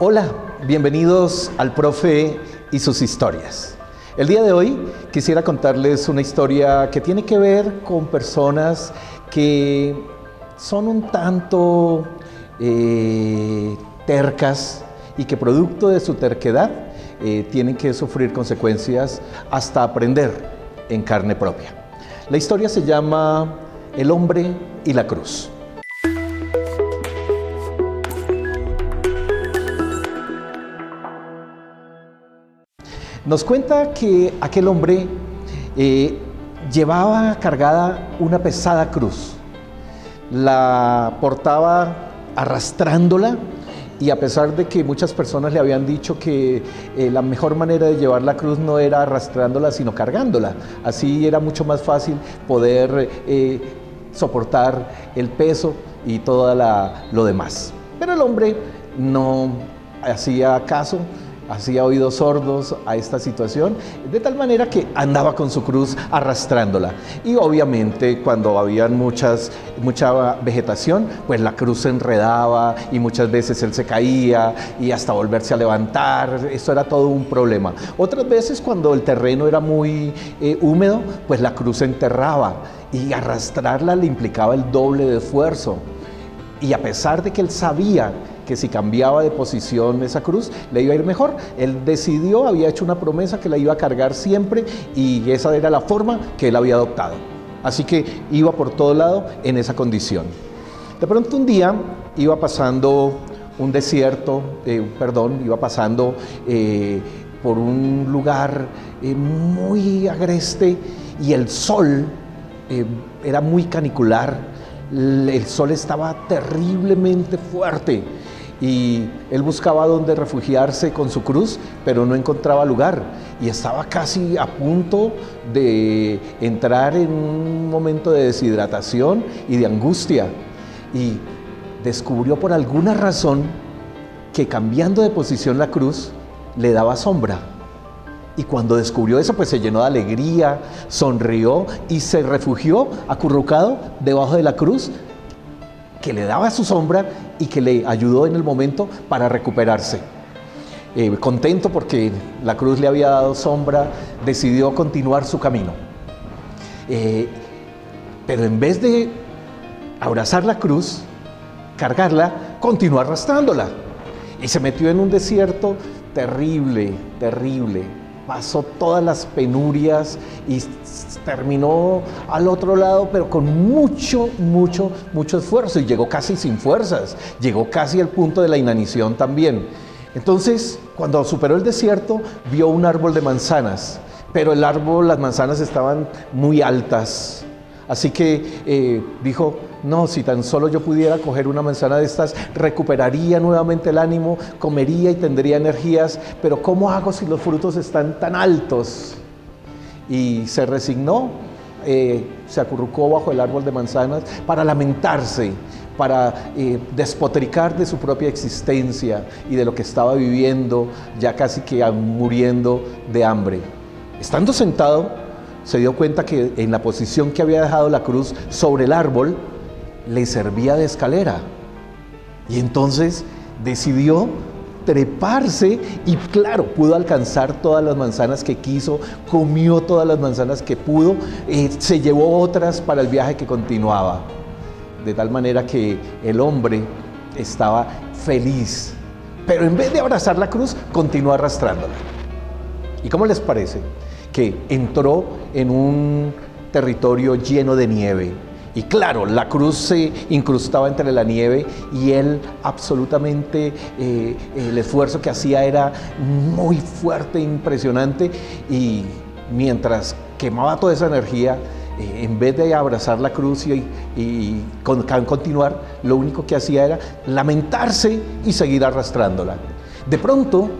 Hola, bienvenidos al Profe y sus historias. El día de hoy quisiera contarles una historia que tiene que ver con personas que son un tanto tercas y que producto de su terquedad tienen que sufrir consecuencias hasta aprender en carne propia. La historia se llama El hombre y la cruz. Nos cuenta que aquel hombre llevaba cargada una pesada cruz, la portaba arrastrándola y a pesar de que muchas personas le habían dicho que la mejor manera de llevar la cruz no era arrastrándola sino cargándola, así era mucho más fácil poder soportar el peso y todo lo demás. Pero el hombre no hacía caso, hacía oídos sordos a esta situación, de tal manera que andaba con su cruz arrastrándola. Y obviamente cuando había mucha vegetación, pues la cruz se enredaba y muchas veces él se caía y hasta volverse a levantar, esto era todo un problema. Otras veces cuando el terreno era muy húmedo, pues la cruz se enterraba y arrastrarla le implicaba el doble de esfuerzo. Y a pesar de que él sabía que si cambiaba de posición esa cruz le iba a ir mejor, él decidió, había hecho una promesa que la iba a cargar siempre y esa era la forma que él había adoptado. Así que iba por todo lado en esa condición. De pronto un día iba pasando un desierto, iba pasando por un lugar muy agreste y el sol era muy canicular, el sol estaba terriblemente fuerte. Y él buscaba dónde refugiarse con su cruz, pero no encontraba lugar. Y estaba casi a punto de entrar en un momento de deshidratación y de angustia. Y descubrió por alguna razón que cambiando de posición la cruz le daba sombra. Y cuando descubrió eso, pues se llenó de alegría, sonrió y se refugió acurrucado debajo de la cruz, que le daba su sombra y que le ayudó en el momento para recuperarse. Contento porque la cruz le había dado sombra, decidió continuar su camino. Pero en vez de abrazar la cruz, cargarla, continuó arrastrándola. Y se metió en un desierto terrible, terrible. Pasó todas las penurias y terminó al otro lado, pero con mucho esfuerzo, y llegó casi sin fuerzas, llegó casi al punto de la inanición también. Entonces, cuando superó el desierto, vio un árbol de manzanas, pero las manzanas estaban muy altas. Así que dijo, no, si tan solo yo pudiera coger una manzana de estas, recuperaría nuevamente el ánimo, comería y tendría energías, pero ¿cómo hago si los frutos están tan altos? Y se resignó, se acurrucó bajo el árbol de manzanas para lamentarse, para despotricar de su propia existencia y de lo que estaba viviendo, ya casi que muriendo de hambre. Estando sentado, se dio cuenta que en la posición que había dejado la cruz sobre el árbol, le servía de escalera. Y entonces decidió treparse y claro, pudo alcanzar todas las manzanas que quiso, comió todas las manzanas que pudo, se llevó otras para el viaje que continuaba. De tal manera que el hombre estaba feliz, pero en vez de abrazar la cruz, continuó arrastrándola. ¿Y cómo les parece? Que entró en un territorio lleno de nieve. Y claro, la cruz se incrustaba entre la nieve y él absolutamente, el esfuerzo que hacía era muy fuerte, impresionante, y mientras quemaba toda esa energía, en vez de abrazar la cruz y continuar, lo único que hacía era lamentarse y seguir arrastrándola. De pronto,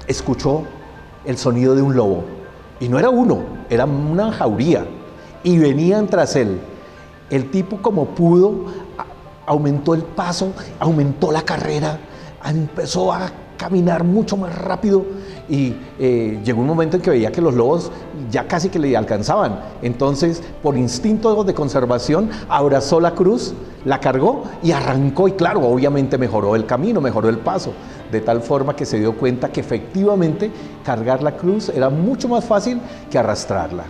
escuchó el sonido de un lobo. Y no era uno, era una jauría. Y venían tras él. El tipo, como pudo, aumentó el paso, aumentó la carrera, empezó a caminar mucho más rápido y llegó un momento en que veía que los lobos ya casi que le alcanzaban. Entonces, por instinto de conservación, abrazó la cruz, la cargó y arrancó. Y claro, obviamente mejoró el camino, mejoró el paso, de tal forma que se dio cuenta que efectivamente cargar la cruz era mucho más fácil que arrastrarla.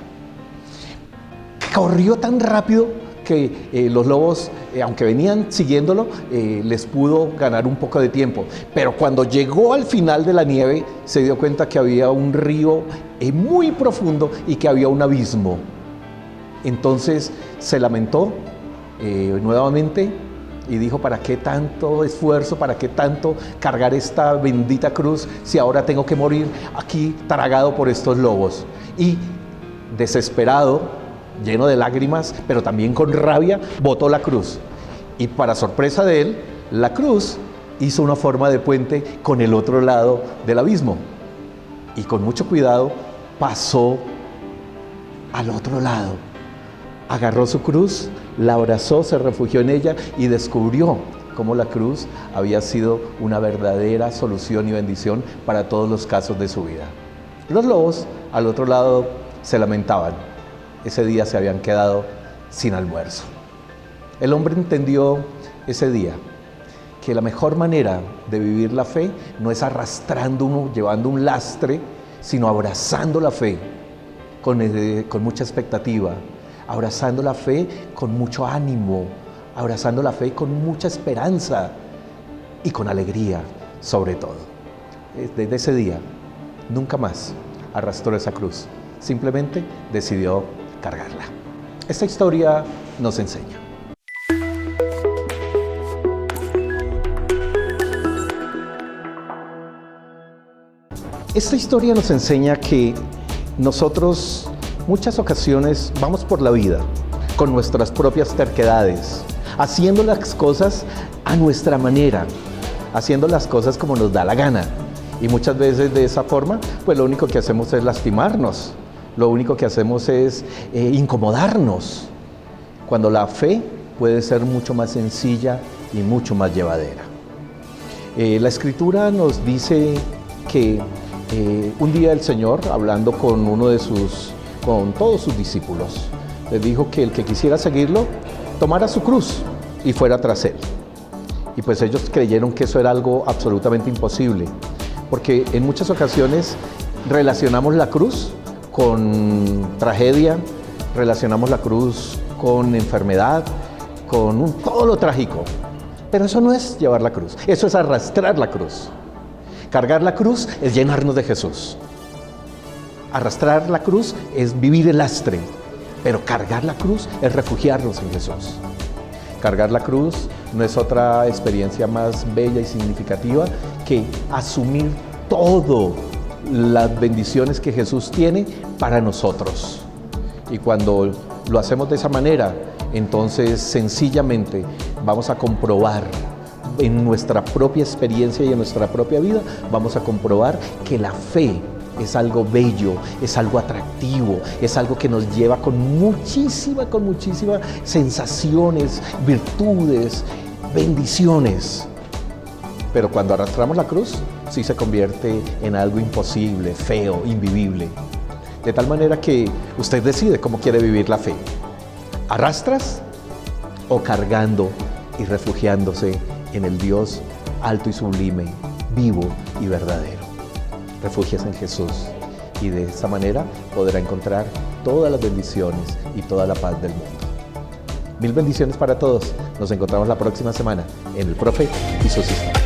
Corrió tan rápido que los lobos, aunque venían siguiéndolo, les pudo ganar un poco de tiempo. Pero cuando llegó al final de la nieve, se dio cuenta que había un río muy profundo y que había un abismo. Entonces se lamentó nuevamente y dijo: ¿para qué tanto esfuerzo? ¿Para qué tanto cargar esta bendita cruz si ahora tengo que morir aquí tragado por estos lobos? Y desesperado, lleno de lágrimas, pero también con rabia, botó la cruz. Y para sorpresa de él, la cruz hizo una forma de puente con el otro lado del abismo. Y con mucho cuidado pasó al otro lado. Agarró su cruz, la abrazó, se refugió en ella y descubrió cómo la cruz había sido una verdadera solución y bendición para todos los casos de su vida. Los lobos al otro lado se lamentaban. Ese día se habían quedado sin almuerzo. El hombre entendió ese día que la mejor manera de vivir la fe no es arrastrando uno, llevando un lastre, sino abrazando la fe con mucha expectativa, abrazando la fe con mucho ánimo, abrazando la fe con mucha esperanza y con alegría sobre todo. Desde ese día, nunca más arrastró esa cruz, simplemente decidió cargarla. Esta historia nos enseña. Esta historia nos enseña que nosotros muchas ocasiones vamos por la vida con nuestras propias terquedades, haciendo las cosas a nuestra manera, haciendo las cosas como nos da la gana. Y muchas veces de esa forma, pues lo único que hacemos es lastimarnos. Lo único que hacemos es incomodarnos, cuando la fe puede ser mucho más sencilla y mucho más llevadera. La Escritura nos dice que un día el Señor, hablando con todos sus discípulos, les dijo que el que quisiera seguirlo, tomara su cruz y fuera tras él. Y pues ellos creyeron que eso era algo absolutamente imposible, porque en muchas ocasiones relacionamos la cruz con tragedia, relacionamos la cruz con enfermedad, con todo lo trágico. Pero eso no es llevar la cruz, eso es arrastrar la cruz. Cargar la cruz es llenarnos de Jesús. Arrastrar la cruz es vivir el lastre, pero cargar la cruz es refugiarnos en Jesús. Cargar la cruz no es otra experiencia más bella y significativa que asumir todo las bendiciones que Jesús tiene para nosotros. Y cuando lo hacemos de esa manera, entonces sencillamente vamos a comprobar en nuestra propia experiencia y en nuestra propia vida, vamos a comprobar que la fe es algo bello, es algo atractivo, es algo que nos lleva con muchísimas sensaciones, virtudes, bendiciones. Pero cuando arrastramos la cruz, sí se convierte en algo imposible, feo, invivible. De tal manera que usted decide cómo quiere vivir la fe. ¿Arrastras o cargando y refugiándose en el Dios alto y sublime, vivo y verdadero? Refúgiese en Jesús y de esa manera podrá encontrar todas las bendiciones y toda la paz del mundo. Mil bendiciones para todos. Nos encontramos la próxima semana en El Profe y sus historias.